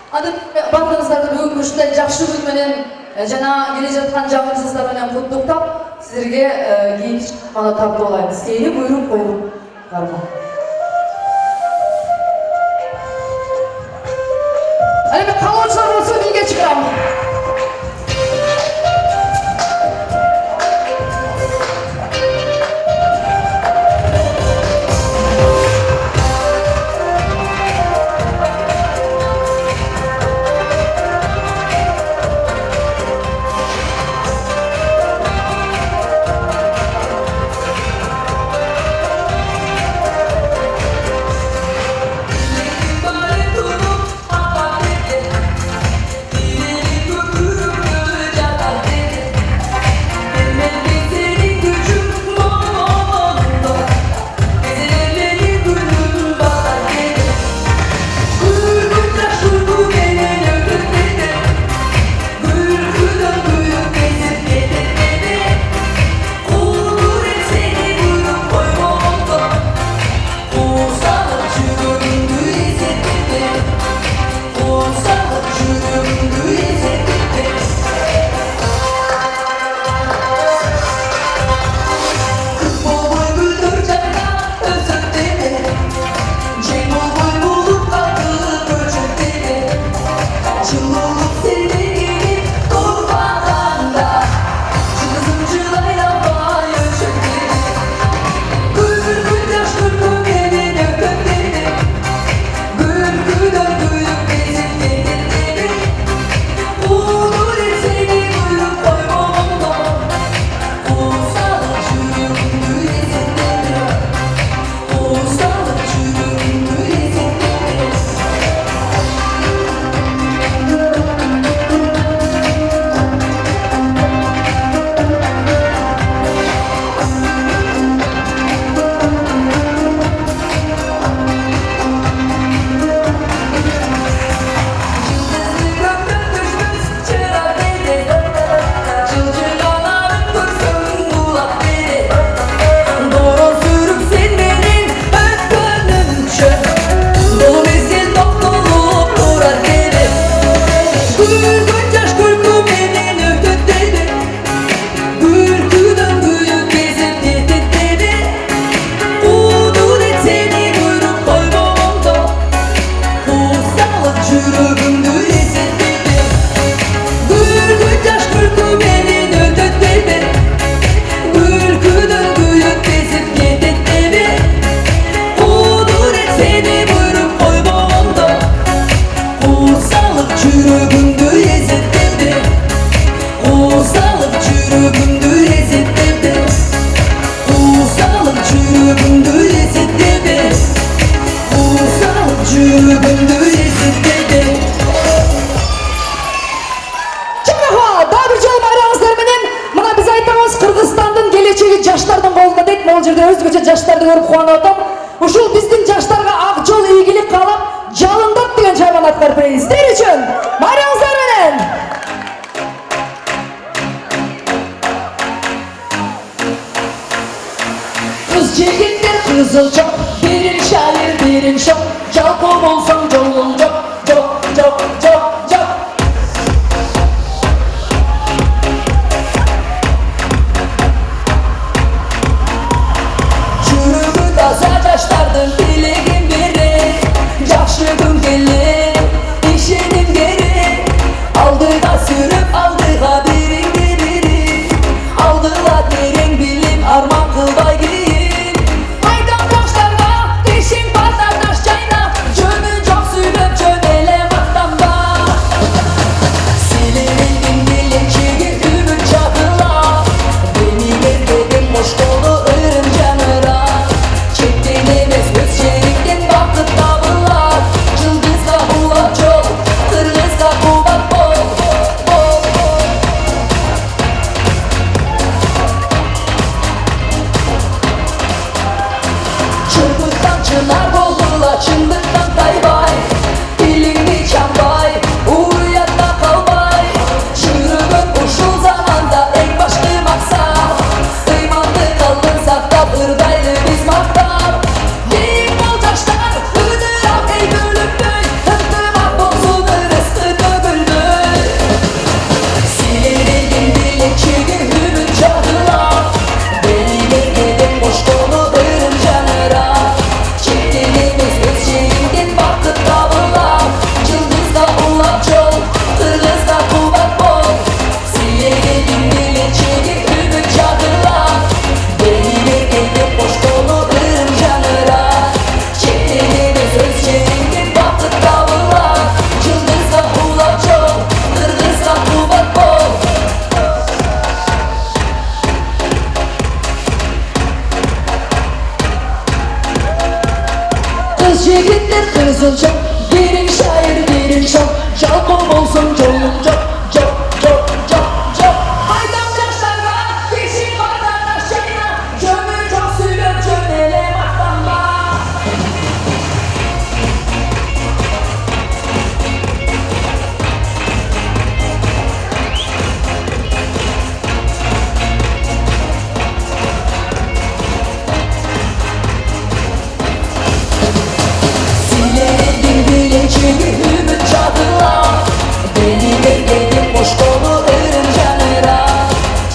Аны бардыгыңыздарды бүгүнкү ушундай жакшы күн менен жана келе жаткан жагымсыздар менен куттуктап, силерге кийинки чыкканда тартып алайбыз. Сени буйруп коюп барма. Аны калоочулар болсо бирге чыгарам. Жаштарды көрүп кубанып атам. Ушул биздин жаштарга ак жол ийгилик каалап, жалындап деген чарбаны аткарып берейин. Сиздер үчүн барыңыздар менен. Кыз жигиттер кызыл чок, бирин шайыр, бирин шок, жалпы болсоң жолуң жок, жок, жок, жок, жок. Жаштардын тилегин бере, жакшы күн келе, ишеним керек. Алдыга сүрүп, алдыга бириңди бири, алдыга терең билим, арман кылбай кийин. Айдан жаштар çok derin şair derin çok Çalmam olsun canım çok çok çok çok çok Haydan yaşlara yeşil vardan aşağıya Kömür çok sürüp çömele baklanma Ümit çadıla Beni bekledim boş dolu ölüm canıra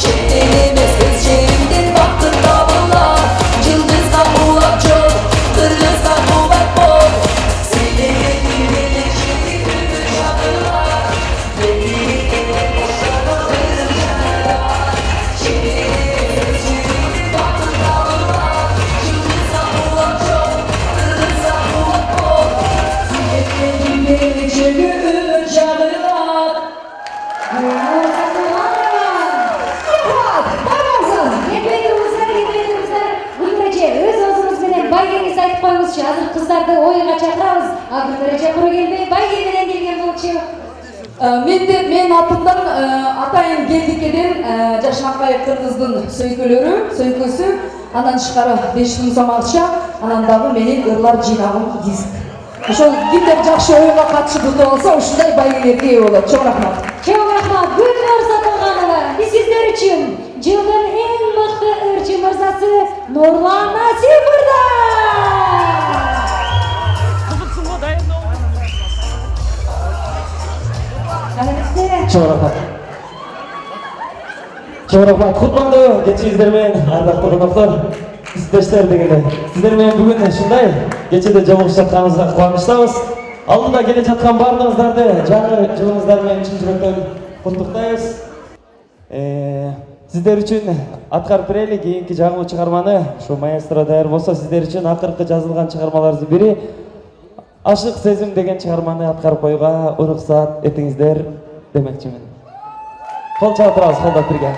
Çenelime ses çevirdin baktın davula Yıldızdan bulak çok, kırgızdan bulak bol Seni bekledim ümit çadıla Beni bekledim boş dolu ölüm canıra Çenelime ses çevirdin baktın davula Yıldızdan bulak çok, kırgızdan bulak bol Hazır kızlardı oyuna çakırabız. Agırlara çakırı gelmey, baygeminden gelgen bolчу. Men atımdan atayın geldik eden Жашнакбай Кыргыздын сөйкөсү андан тышкары 5000 сом акча анан дагы менин ырлар жыйнагым диск ошол кимдер жакшы оюнга катышып утуп алса ушундай байгелерге ээ болот чоң рахмат Gülnur Satılganova, biz sizler için yılın en mıhtı ırcı mırzası Nurlan Nasip burada. Чоң рахмат. Кутмандуу кечиңиздер менен ардактуу коноктор, издештер дегенде. Сиздер менен бүгүн ушундай кечеде жолугушуп жатканыбызга кубанычтабыз. Алдында келе жаткан баардыгыңыздарды жаңы жылыңыздар менен чын жүрөктөн куттуктайбыз. Сиздер үчүн аткарып берели кийинки жаңы чыгарманы. Ушу маэстро даяр болсо сиздер үчүн акыркы жазылган чыгармалардын бири Ашык сезим деген чыгарманы аткарып коюуга уруксат этиңиздер демекчимин. Кол чалып турабыз, колдоп бирге.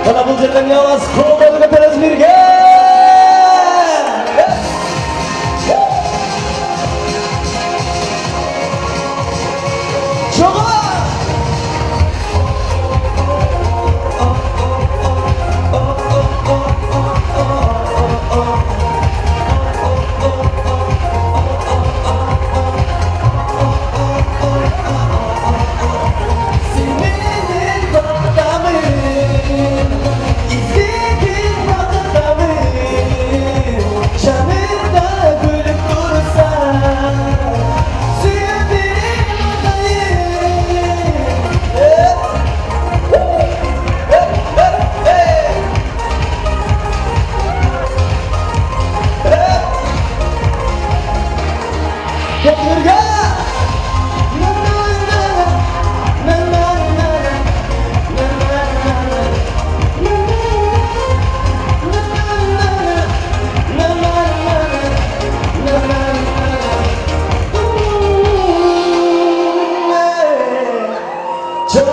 Bana bu жерден yalnız kolları götürüz birge. Senin adamın, izledim adamın.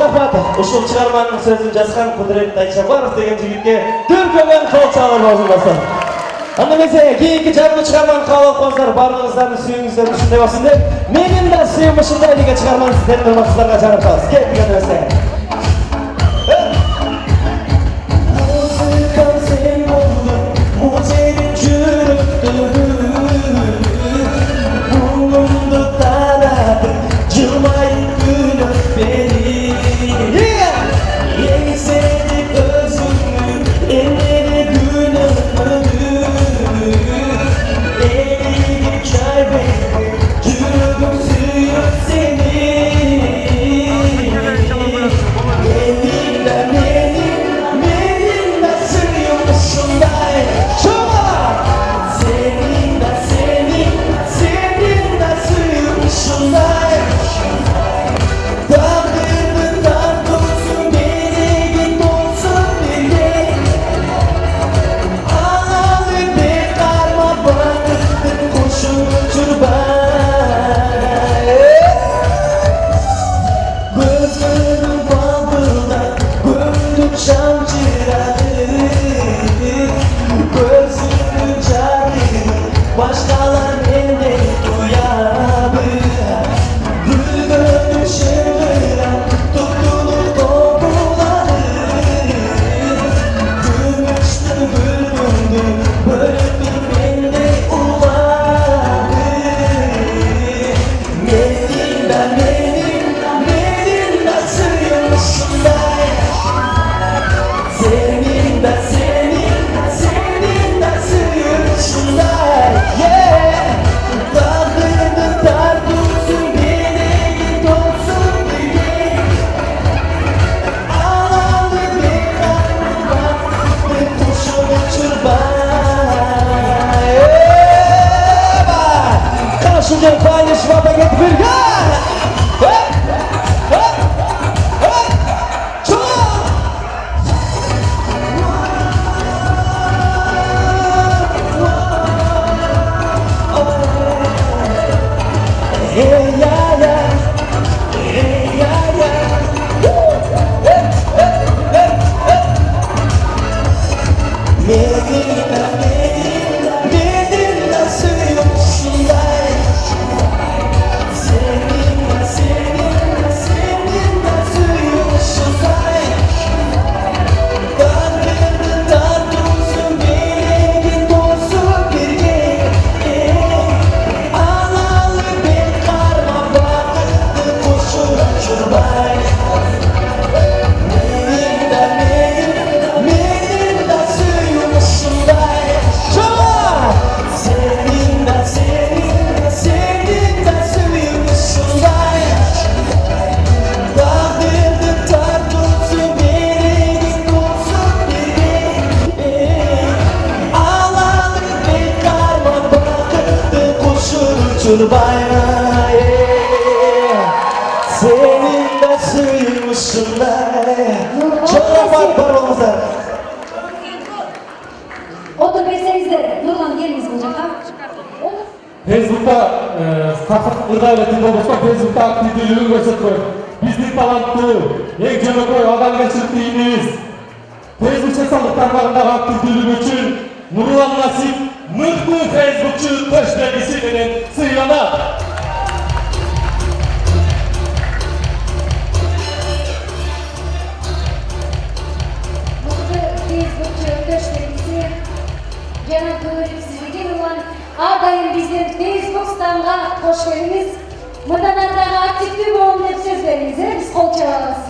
рахмат. Ушул чыгарманын сөзүн жазган Кудурет Айчабаров деген жигитке түркөгөн кол чалып болсун. Анда эмесе кийинки жабылуу чыгарманы кабыл алыңыздар, барлыгыңыздардын сүйүүңүздөр ушундай болсун деп, менин да сүйүүм ушундай деген чыгарманы сиздердин урматтууларга жаратабыз. Келиңиздер эмесе. Senin de suyumuşsun çok rahmat var olmazlar. Otur bersenize. Nurlan geliniz hocam. Facebook'ta Sakıt Irgayvet'in olursa Facebook'ta aktifliğini gösterip bizlik talantlı, en cönökoy adam geçirdiğiniz Facebook sosyal taraflarında aktifliği için Nurlan Nasip mıhtı Facebookçu köşklerisi denen sıylanak. Jana sizге Nurlan ardayım bizden Facebook'tan hoş geldiniz. Mıdan ardağın aktifli bolun dep söz veriniz, biz kol çalarız.